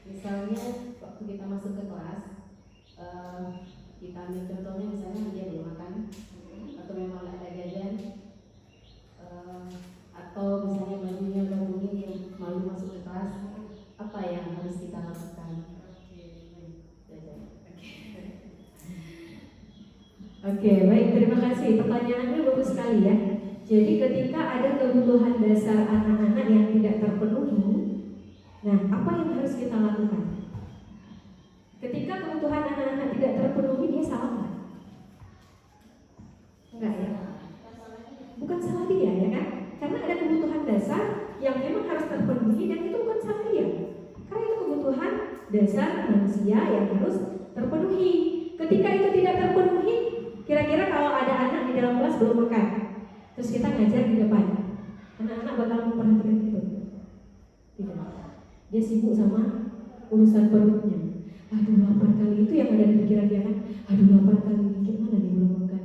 Misalnya waktu kita masuk ke kelas, kita ambil contohnya misalnya dia belum makan, atau memang ada jajan, atau misalnya bajunya udah bunyi dia malu masuk ke kelas, apa yang harus kita lakukan? Oke, baik, terima kasih. Pertanyaannya bagus sekali ya. Jadi ketika ada kebutuhan dasar anak-anak yang tidak terpenuhi, nah apa yang harus kita lakukan? Ketika kebutuhan anak-anak tidak terpenuhi, dia salah nggak? terpenuhi dan itu bukan salah dia. Karena itu kebutuhan dasar manusia yang harus terpenuhi. Ketika itu tidak terpenuhi, kira-kira kalau ada anak di dalam kelas belum makan, terus kita ngajar di depan, anak-anak bakal memperhatikan itu? Tidak. Dia sibuk sama urusan perutnya. Aduh, lapar kali, itu yang ada di pikiran dia kan. Aduh, lapar kali, gimana nih belum makan?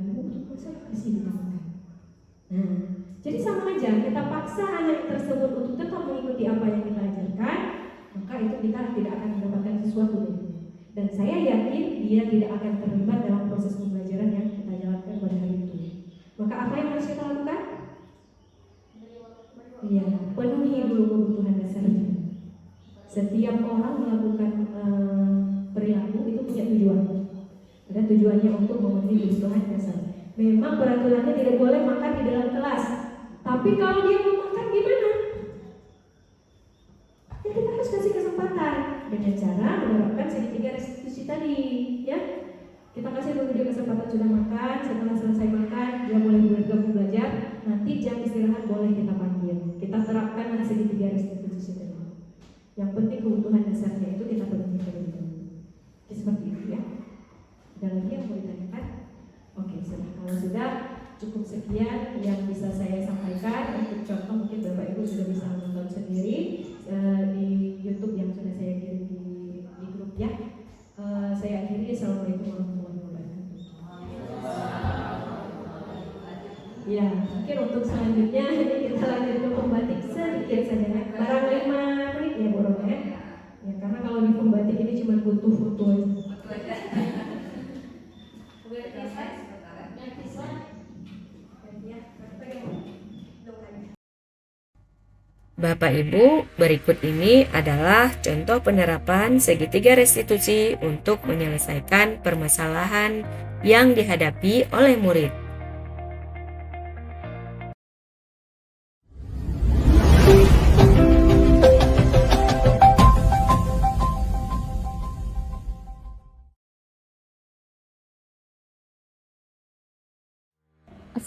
Masa kasih dia makan. Nah, jadi sama aja, kita paksa anak tersebut untuk tetap mengikuti apa yang kita ajarkan, maka itu kita tidak akan mendapatkan sesuatu dari dia. Dan saya yakin dia tidak akan terlibat dalam proses pembelajaran yang kita jalankan pada hari itu. Maka apa yang harus kita lakukan? Iya, penuhi dulu kebutuhan dasarnya. Setiap orang melakukan perilaku itu punya tujuan. Ada tujuannya untuk memenuhi kebutuhan dasar. Memang peraturannya tidak boleh makan di dalam kelas. Tapi kalau dia mau makan gimana? Ya kita harus kasih kesempatan dengan cara menerapkan segitiga restitusi tadi, ya. Kita kasih dulu dia kesempatan sudah makan. Setelah selesai makan, dia boleh bergabung belajar. Nanti jam istirahat boleh kita panggil. Kita terapkan segitiga restitusi tadi. Yang penting kebutuhan dasarnya itu kita penuhi terlebih dahulu. Seperti itu ya. Ada lagi yang mau ditanyakan? Oke, kalau sudah cukup sekian yang bisa saya sampaikan. Untuk contoh mungkin Bapak Ibu sudah bisa menonton sendiri di YouTube yang sudah saya kirim di grup ya. Saya akhiri. Assalamualaikum warahmatullahi wabarakatuh. Ya, mungkin untuk selanjutnya kita lanjut ke pembatik sedikit saja. Barang 5 menit ya Bu Ron ya. Ya, karena kalau di pembatik ini cuma butuh foto aja. Bapak Ibu, berikut ini adalah contoh penerapan segitiga restitusi untuk menyelesaikan permasalahan yang dihadapi oleh murid.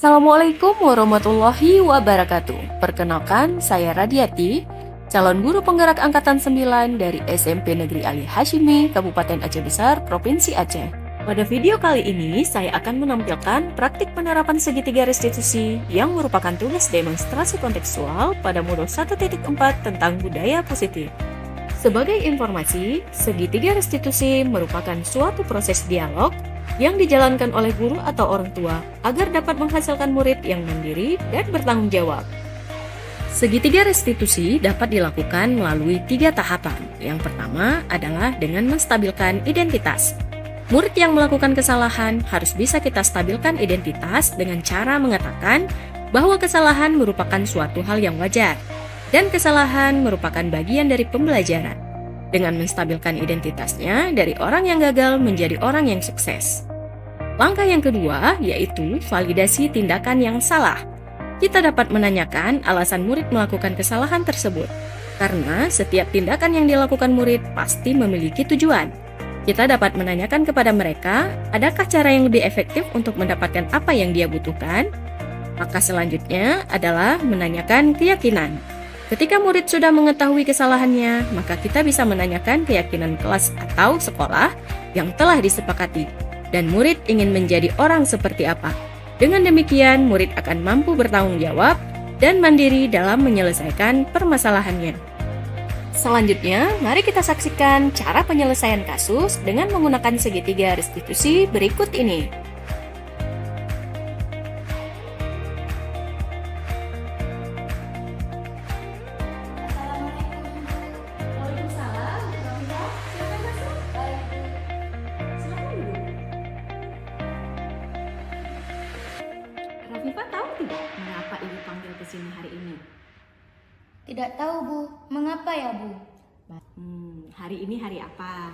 Assalamualaikum warahmatullahi wabarakatuh. Perkenalkan, saya Radiati, calon guru penggerak angkatan 9 dari SMP Negeri Ali Hashimi, Kabupaten Aceh Besar, Provinsi Aceh. Pada video kali ini, saya akan menampilkan praktik penerapan segitiga restitusi yang merupakan tugas demonstrasi kontekstual pada modul 1.4 tentang budaya positif. Sebagai informasi, segitiga restitusi merupakan suatu proses dialog yang dijalankan oleh guru atau orang tua agar dapat menghasilkan murid yang mandiri dan bertanggung jawab. Segitiga restitusi dapat dilakukan melalui 3 tahapan. Yang pertama adalah dengan menstabilkan identitas. Murid yang melakukan kesalahan harus bisa kita stabilkan identitas dengan cara mengatakan bahwa kesalahan merupakan suatu hal yang wajar dan kesalahan merupakan bagian dari pembelajaran. Dengan menstabilkan identitasnya dari orang yang gagal menjadi orang yang sukses. Langkah yang kedua yaitu validasi tindakan yang salah. Kita dapat menanyakan alasan murid melakukan kesalahan tersebut, karena setiap tindakan yang dilakukan murid pasti memiliki tujuan. Kita dapat menanyakan kepada mereka, adakah cara yang lebih efektif untuk mendapatkan apa yang dia butuhkan? Maka selanjutnya adalah menanyakan keyakinan. Ketika murid sudah mengetahui kesalahannya, maka kita bisa menanyakan keyakinan kelas atau sekolah yang telah disepakati, dan murid ingin menjadi orang seperti apa. Dengan demikian, murid akan mampu bertanggung jawab dan mandiri dalam menyelesaikan permasalahannya. Selanjutnya, mari kita saksikan cara penyelesaian kasus dengan menggunakan segitiga restitusi berikut ini. Rafifah tahu tidak mengapa ibu panggil ke sini hari ini? Tidak tahu, Bu. Mengapa ya, Bu? Hari ini hari apa?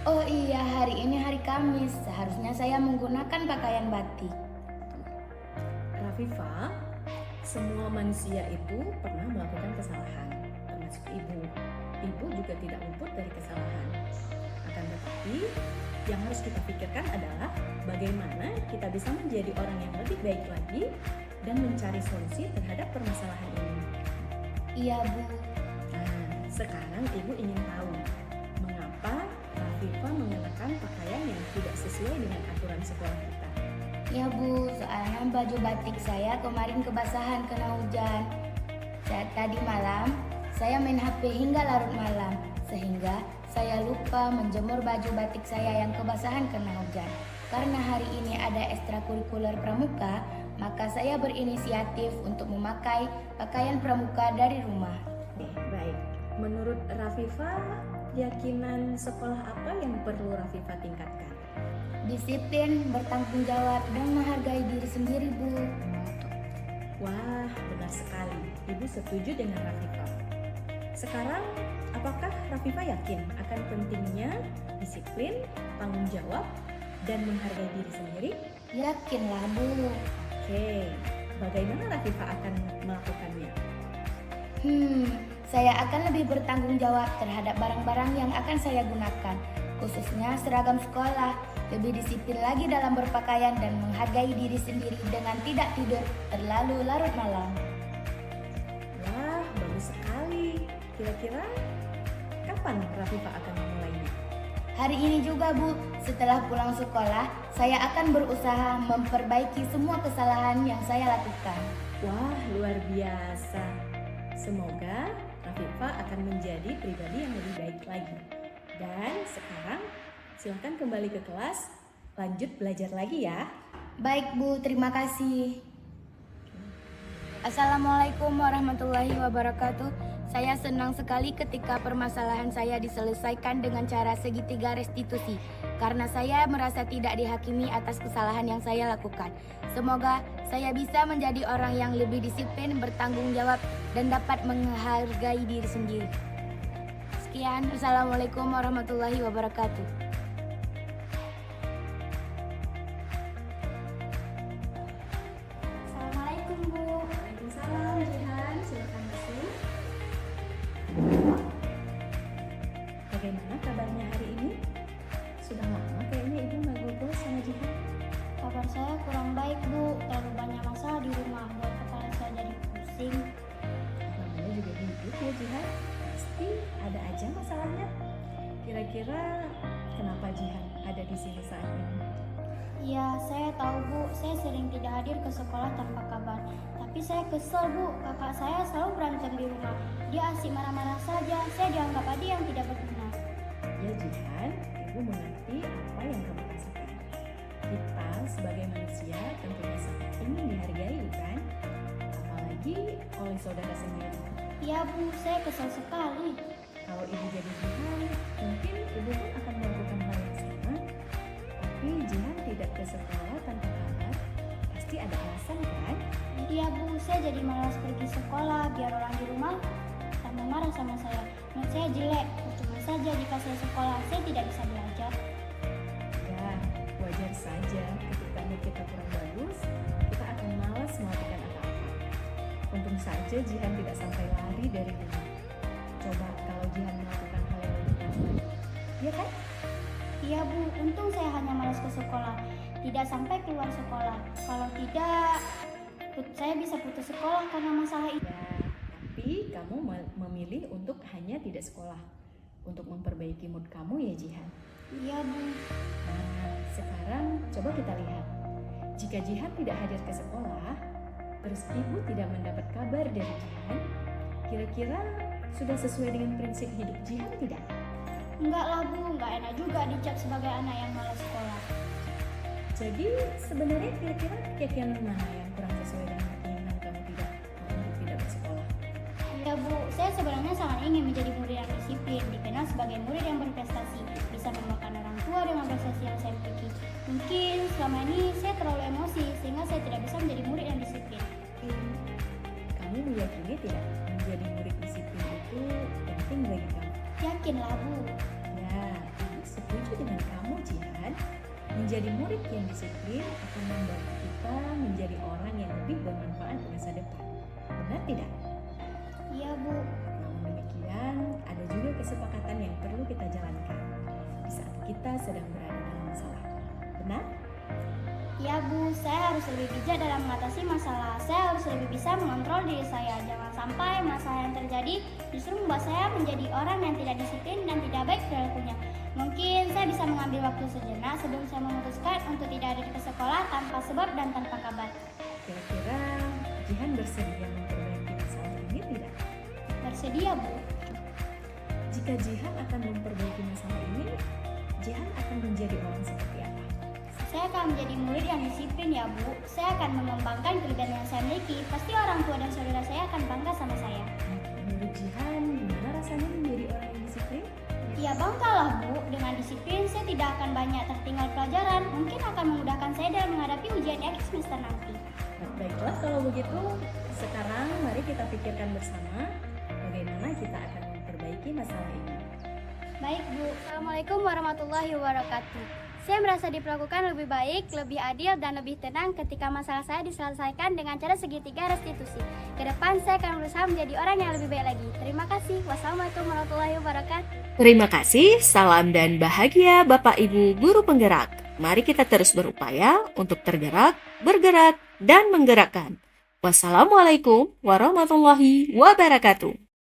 Oh iya, hari ini hari Kamis. Seharusnya saya menggunakan pakaian batik. Rafifah, semua manusia itu pernah melakukan kesalahan, termasuk ibu. Ibu juga tidak luput dari kesalahan. Akan tetapi, yang harus kita pikirkan adalah bagaimana kita bisa menjadi orang yang lebih baik lagi dan mencari solusi terhadap permasalahan ini. Iya, Bu. Nah, sekarang Ibu ingin tahu mengapa Rafifa mengenakan pakaian yang tidak sesuai dengan aturan sekolah kita. Ya, Bu, soalnya baju batik saya kemarin kebasahan kena hujan. Saat tadi malam, saya main HP hingga larut malam, sehingga saya lupa menjemur baju batik saya yang kebasahan kena hujan. Karena hari ini ada ekstrakurikuler pramuka, maka saya berinisiatif untuk memakai pakaian pramuka dari rumah. Baik, menurut Rafifa, keyakinan sekolah apa yang perlu Rafifa tingkatkan? Disiplin, bertanggung jawab, dan menghargai diri sendiri, Bu. Wah, benar sekali. Ibu setuju dengan Rafifa. Sekarang, apakah Rafifa yakin akan pentingnya disiplin, tanggung jawab, dan menghargai diri sendiri? Yakinlah, Bu. Oke, bagaimana Rafifa akan melakukannya? Saya akan lebih bertanggung jawab terhadap barang-barang yang akan saya gunakan, khususnya seragam sekolah, lebih disiplin lagi dalam berpakaian dan menghargai diri sendiri dengan tidak tidur terlalu larut malam. Wah, bagus sekali. Kira-kira kapan Rafifa akan memulainya? Hari ini juga, Bu, setelah pulang sekolah, saya akan berusaha memperbaiki semua kesalahan yang saya lakukan. Wah, luar biasa. Semoga Rafifa akan menjadi pribadi yang lebih baik lagi. Dan sekarang silakan kembali ke kelas, lanjut belajar lagi ya. Baik, Bu, terima kasih. Assalamualaikum warahmatullahi wabarakatuh. Saya senang sekali ketika permasalahan saya diselesaikan dengan cara segitiga restitusi, karena saya merasa tidak dihakimi atas kesalahan yang saya lakukan. Semoga saya bisa menjadi orang yang lebih disiplin, bertanggung jawab, dan dapat menghargai diri sendiri. Sekian, Assalamualaikum warahmatullahi wabarakatuh. Assalamualaikum, Bu. Waalaikumsalam, Jihan. Silakan masuk. Bagaimana kabarnya hari ini? Sudah lama kayaknya Ibu nggak ngobrol sama Jihan. Kabar saya kurang baik, Bu. Terlalu banyak masalah di rumah, buat kepala saya jadi pusing. Namanya juga hidup ya Jihan. Pasti ada aja masalahnya. Kira-kira kenapa Jihan ada di sini saat ini? Iya, saya tahu, Bu. Saya sering tidak hadir ke sekolah tanpa kabar. Tapi saya kesel, Bu. Kakak saya selalu berantem di rumah. Dia asik marah-marah saja. Saya dianggap adik yang tidak berguna. Ya Jihan, Ibu mengerti apa yang kamu rasakan. Kita sebagai manusia tentunya sangat ingin dihargai, bukan? Apalagi oleh saudara sendiri. Iya, Bu. Saya kesel sekali. Kalau Ibu jadi Jihan, mungkin Ibu pun akan melakukan hal yang sama. Tapi Jihan tidak ke sekolah tanpa kabar. Pasti ada alasan kan? Iya, Bu. Saya jadi malas pergi sekolah biar orang di rumah tak marah sama saya. Menurut saya jelek. Cuma saja jika saya sekolah, saya tidak bisa belajar. Ya, wajar saja ketika mood kita kurang bagus, kita akan malas melakukan apa-apa. Untung saja Jihan tidak sampai lari dari rumah. Coba kalau Jihan melakukan hal yang lebih aman, iya kan? Iya, Bu, untung saya hanya malas ke sekolah, tidak sampai keluar sekolah. Kalau tidak, saya bisa putus sekolah karena masalah itu. Ya, tapi kamu memilih untuk hanya tidak sekolah, untuk memperbaiki mood kamu ya Jihan. Iya, Bu. Nah, sekarang coba kita lihat. Jika Jihan tidak hadir ke sekolah, terus Ibu tidak mendapat kabar dari Jihan, kira-kira sudah sesuai dengan prinsip hidup Jihan tidak? Enggak lah, Bu, enggak enak juga dicap sebagai anak yang malas sekolah. Jadi sebenarnya kira-kira keyakinan mana yang kurang sesuai dengan keinginan kamu untuk tidak bersekolah? Iya, Bu, saya sebenarnya sangat ingin menjadi murid yang disiplin, dikenal sebagai murid yang berprestasi, bisa memakan orang tua dengan prestasi yang saya miliki. Mungkin selama ini saya terlalu emosi sehingga saya tidak bisa menjadi murid yang disiplin. Kamu meyakini tidak menjadi murid disiplin itu penting bagi kamu? Yakinlah, Bu. Ya, Ibu setuju dengan kamu Jihan. Menjadi murid yang disiplin akan membantu kita menjadi orang yang lebih bermanfaat di masa depan. Benar tidak? Iya, Bu. Namun demikian, ada juga kesepakatan yang perlu kita jalankan di saat kita sedang berada dalam masalah. Benar? Iya Bu, saya harus lebih bijak dalam mengatasi masalah. Saya harus lebih bisa mengontrol diri saya. Jangan sampai masalah yang terjadi justru membuat saya menjadi orang yang tidak disiplin dan tidak baik perilakunya. Mungkin saya bisa mengambil waktu sejenak sebelum saya memutuskan untuk tidak ada ke sekolah tanpa sebab dan tanpa kabar. Kira-kira Jihan bersedia memperbaiki masalah ini tidak? Bersedia Bu. Jika Jihan akan memperbaiki masalah ini, Jihan akan menjadi orang seperti apa? Saya akan menjadi murid yang disiplin ya Bu. Saya akan mengembangkan kelebihan yang saya miliki. Pasti orang tua dan saudara saya akan bangga sama saya. Menurut Jihan, gimana rasanya menjadi orang yang disiplin? Ya banggalah Bu, dengan disiplin saya tidak akan banyak tertinggal pelajaran. Mungkin akan memudahkan saya dalam menghadapi ujian akhir semester nanti. Baiklah kalau begitu, sekarang mari kita pikirkan bersama bagaimana kita akan memperbaiki masalah ini. Baik Bu. Assalamualaikum warahmatullahi wabarakatuh. Saya merasa diperlakukan lebih baik, lebih adil, dan lebih tenang ketika masalah saya diselesaikan dengan cara segitiga restitusi. Kedepan saya akan berusaha menjadi orang yang lebih baik lagi. Terima kasih. Wassalamualaikum warahmatullahi wabarakatuh. Terima kasih, salam dan bahagia Bapak Ibu Guru Penggerak. Mari kita terus berupaya untuk tergerak, bergerak, dan menggerakkan. Wassalamualaikum warahmatullahi wabarakatuh.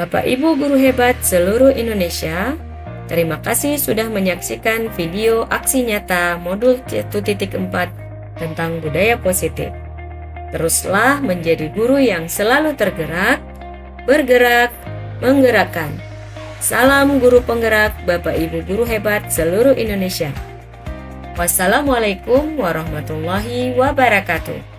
Bapak Ibu guru hebat seluruh Indonesia, terima kasih sudah menyaksikan video aksi nyata modul 1.4 tentang budaya positif. Teruslah menjadi guru yang selalu tergerak, bergerak, menggerakkan. Salam guru penggerak Bapak Ibu guru hebat seluruh Indonesia. Wassalamualaikum warahmatullahi wabarakatuh.